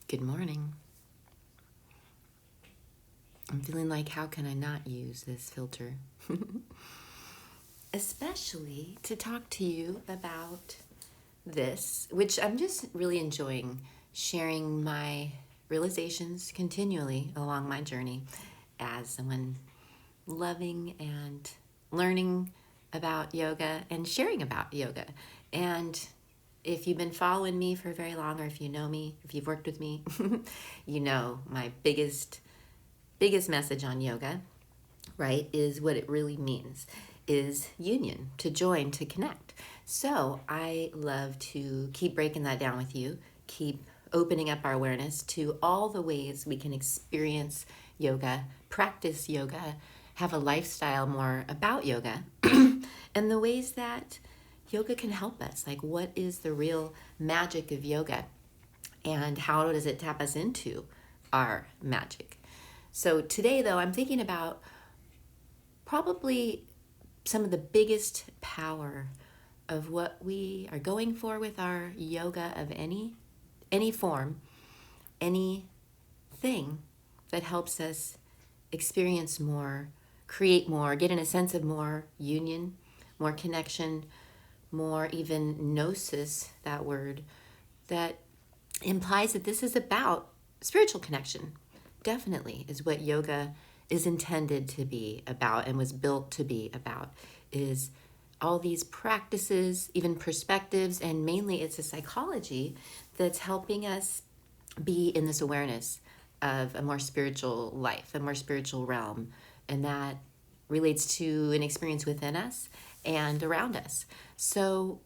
Good morning. I'm feeling like, how can I not use this filter? Especially to talk to you about this, which I'm just really enjoying sharing my realizations continually along my journey as someone loving and learning about yoga and sharing about yoga. And if you've been following me for very long, or if you know me, if you've worked with me, you know my biggest message on yoga, right, is what it really means is union, to join, to connect. So I love to keep breaking that down with you, keep opening up our awareness to all the ways we can experience yoga, practice yoga, have a lifestyle more about yoga, and the ways that yoga can help us. Like, what is the real magic of yoga, and how does it tap us into our magic? So today, though, I'm thinking about probably some of the biggest power of what we are going for with our yoga of any form, anything that helps us experience more, create more, get in a sense of more union, more connection, more even gnosis, that word, that implies that this is about spiritual connection. Definitely is what yoga is intended to be about and was built to be about, is all these practices, even perspectives, and mainly it's a psychology that's helping us be in this awareness of a more spiritual life, a more spiritual realm, and that relates to an experience within us and around us. So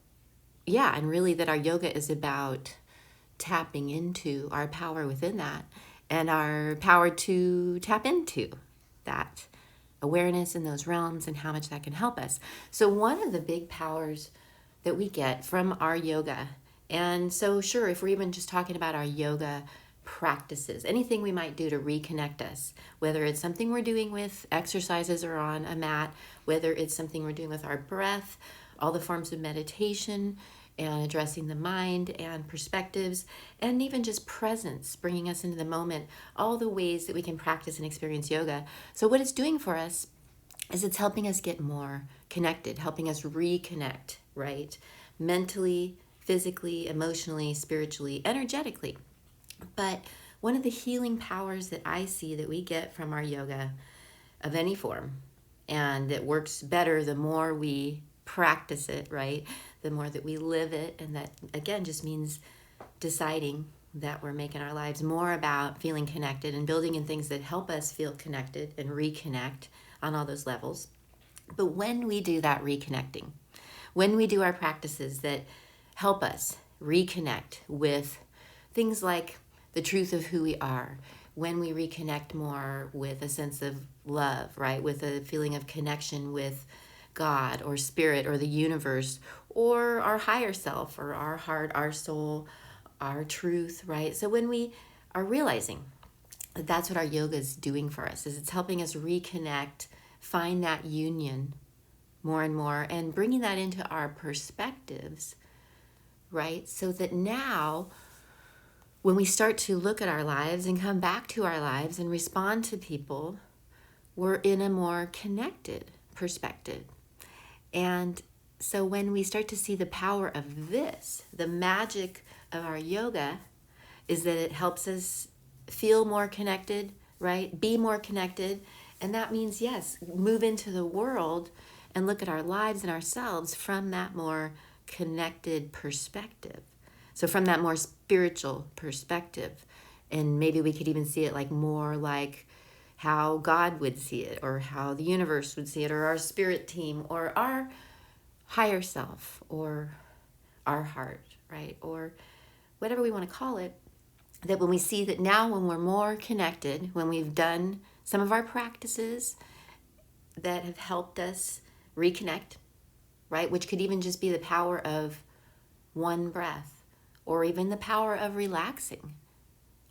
yeah, and really that our yoga is about tapping into our power within that and our power to tap into that awareness in those realms and how much that can help us. So one of the big powers that we get from our yoga, and so sure, if we're even just talking about our yoga practices, anything we might do to reconnect us, whether it's something we're doing with exercises or on a mat, whether it's something we're doing with our breath, all the forms of meditation, and addressing the mind and perspectives, and even just presence, bringing us into the moment, all the ways that we can practice and experience yoga. So what it's doing for us is it's helping us get more connected, helping us reconnect, right? Mentally, physically, emotionally, spiritually, energetically. But one of the healing powers that I see that we get from our yoga of any form, and it works better the more we practice it, right? The more that we live it, and that again just means deciding that we're making our lives more about feeling connected and building in things that help us feel connected and reconnect on all those levels. But when we do that reconnecting, when we do our practices that help us reconnect with things like the truth of who we are, when we reconnect more with a sense of love, right? With a feeling of connection with God or spirit or the universe or our higher self or our heart, our soul, our truth, right? So when we are realizing that that's what our yoga is doing for us, is it's helping us reconnect, find that union more and more, and bringing that into our perspectives, right? So that now when we start to look at our lives and come back to our lives and respond to people, we're in a more connected perspective. And so when we start to see the power of this, the magic of our yoga is that it helps us feel more connected, right? Be more connected. And that means, yes, move into the world and look at our lives and ourselves from that more connected perspective. So from that more spiritual perspective. And maybe we could even see it like more like how God would see it, or how the universe would see it, or our spirit team, or our higher self, or our heart, right? Or whatever we want to call it. That when we see that now, when we're more connected, when we've done some of our practices that have helped us reconnect, right? Which could even just be the power of one breath, or even the power of relaxing.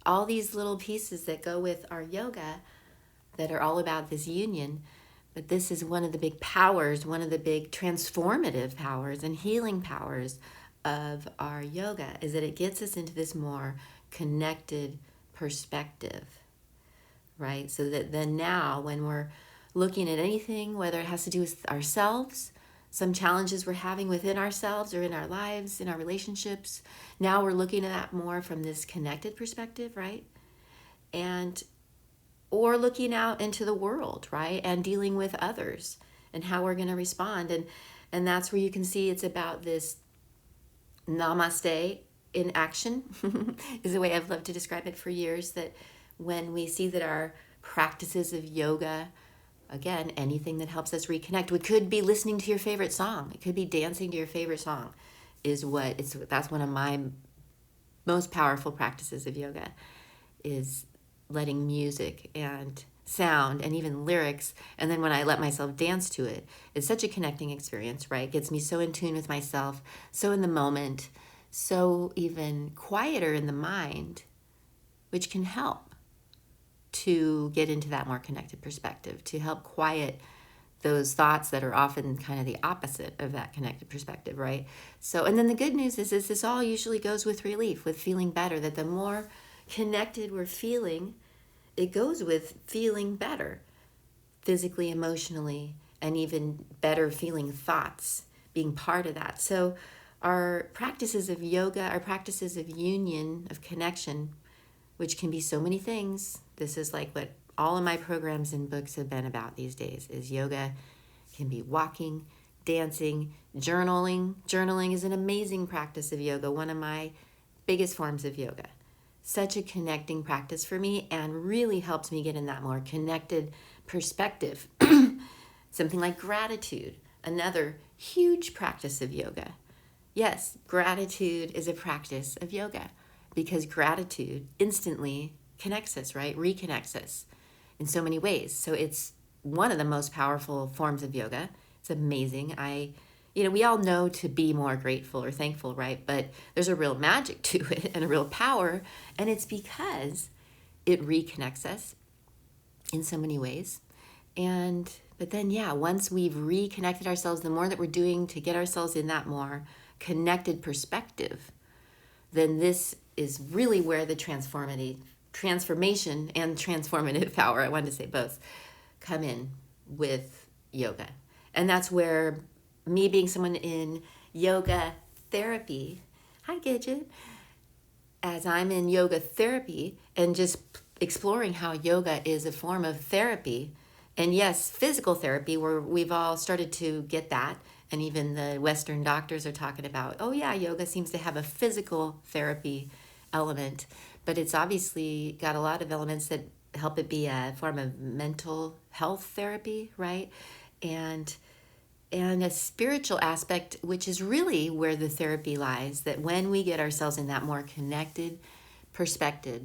All these little pieces that go with our yoga that are all about this union. But this is one of the big powers, one of the big transformative powers and healing powers of our yoga is that it gets us into this more connected perspective, right? So that then now when we're looking at anything, whether it has to do with ourselves, some challenges we're having within ourselves or in our lives, in our relationships, now we're looking at that more from this connected perspective, right? And or looking out into the world, right? And dealing with others and how we're going to respond. And that's where you can see it's about this namaste in action is the way I've loved to describe it for years, that when we see that our practices of yoga, again, anything that helps us reconnect, it could be listening to your favorite song, it could be dancing to your favorite song, that's one of my most powerful practices of yoga, is letting music and sound and even lyrics, and then when I let myself dance to it, it's such a connecting experience, right? It gets me so in tune with myself, so in the moment, so even quieter in the mind, which can help to get into that more connected perspective, to help quiet those thoughts that are often kind of the opposite of that connected perspective, right? So, and then the good news is this all usually goes with relief, with feeling better, that the more connected we're feeling, it goes with feeling better physically, emotionally, and even better feeling thoughts being part of that. So our practices of yoga, our practices of union, of connection, which can be so many things. This is like what all of my programs and books have been about these days, is yoga can be walking, dancing, journaling. Journaling is an amazing practice of yoga, one of my biggest forms of yoga. Such a connecting practice for me and really helps me get in that more connected perspective. Something like gratitude, another huge practice of yoga. Yes, gratitude is a practice of yoga because gratitude instantly connects us, right? Reconnects us in so many ways. So it's one of the most powerful forms of yoga. It's amazing. We all know to be more grateful or thankful, right? But there's a real magic to it and a real power. And it's because it reconnects us in so many ways. But then, once we've reconnected ourselves, the more that we're doing to get ourselves in that more connected perspective, then this is really where the transformation and transformative power, I wanted to say both, come in with yoga. And that's where me being someone in yoga therapy, hi Gidget, as I'm in yoga therapy and just exploring how yoga is a form of therapy, and yes, physical therapy, where we've all started to get that, and even the Western doctors are talking about, oh yeah, yoga seems to have a physical therapy element, but it's obviously got a lot of elements that help it be a form of mental health therapy, right? And a spiritual aspect, which is really where the therapy lies, that when we get ourselves in that more connected perspective,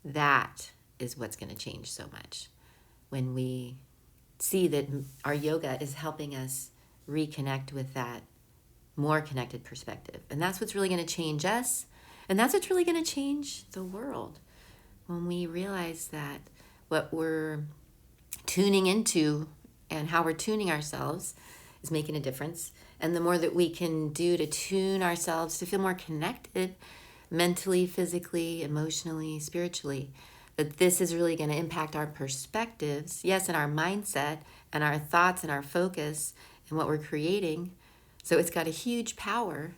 that is what's going to change so much. When we see that our yoga is helping us reconnect with that more connected perspective. And that's what's really going to change us. And that's what's really going to change the world. When we realize that what we're tuning into and how we're tuning ourselves is making a difference. And the more that we can do to tune ourselves to feel more connected mentally, physically, emotionally, spiritually, that this is really going to impact our perspectives, yes, and our mindset and our thoughts and our focus and what we're creating. So it's got a huge power,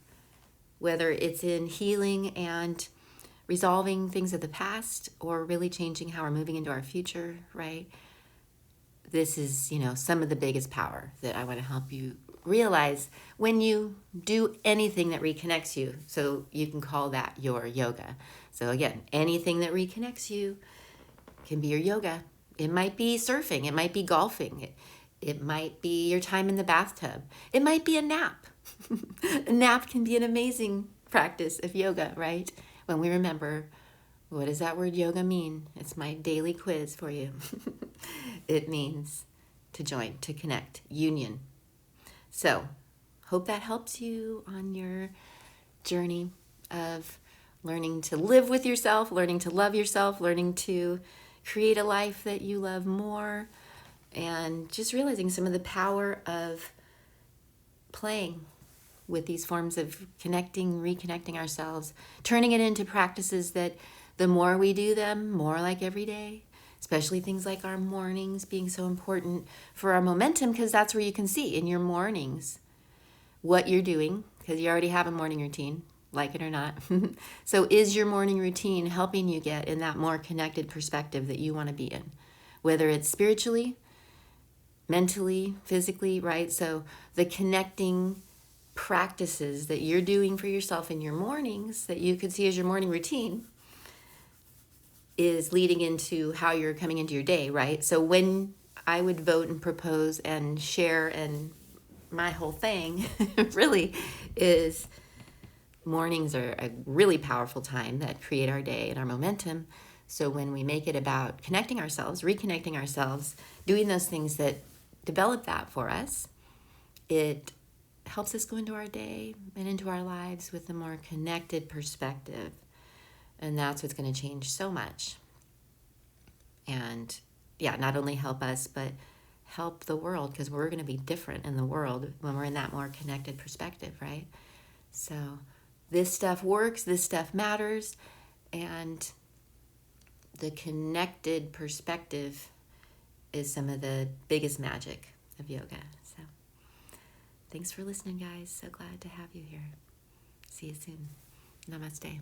whether it's in healing and resolving things of the past or really changing how we're moving into our future, right? This is, some of the biggest power that I want to help you realize when you do anything that reconnects you. So you can call that your yoga. So again, anything that reconnects you can be your yoga. It might be surfing. It might be golfing. It might be your time in the bathtub. It might be a nap. A nap can be an amazing practice of yoga, right? When we remember, what does that word yoga mean? It's my daily quiz for you. It means to join, to connect, union. So, hope that helps you on your journey of learning to live with yourself, learning to love yourself, learning to create a life that you love more, and just realizing some of the power of playing with these forms of connecting, reconnecting ourselves, turning it into practices that the more we do them, more like every day, especially things like our mornings being so important for our momentum, because that's where you can see in your mornings what you're doing, because you already have a morning routine, like it or not. So is your morning routine helping you get in that more connected perspective that you want to be in, whether it's spiritually, mentally, physically, right? So the connecting practices that you're doing for yourself in your mornings that you could see as your morning routine is leading into how you're coming into your day, right? So when I would vote and propose and share, and my whole thing really is mornings are a really powerful time that create our day and our momentum. So when we make it about connecting ourselves, reconnecting ourselves, doing those things that develop that for us, it helps us go into our day and into our lives with a more connected perspective. And that's what's going to change so much. And yeah, not only help us, but help the world, because we're going to be different in the world when we're in that more connected perspective, right? So this stuff works, this stuff matters, and the connected perspective is some of the biggest magic of yoga. So thanks for listening, guys. So glad to have you here. See you soon. Namaste.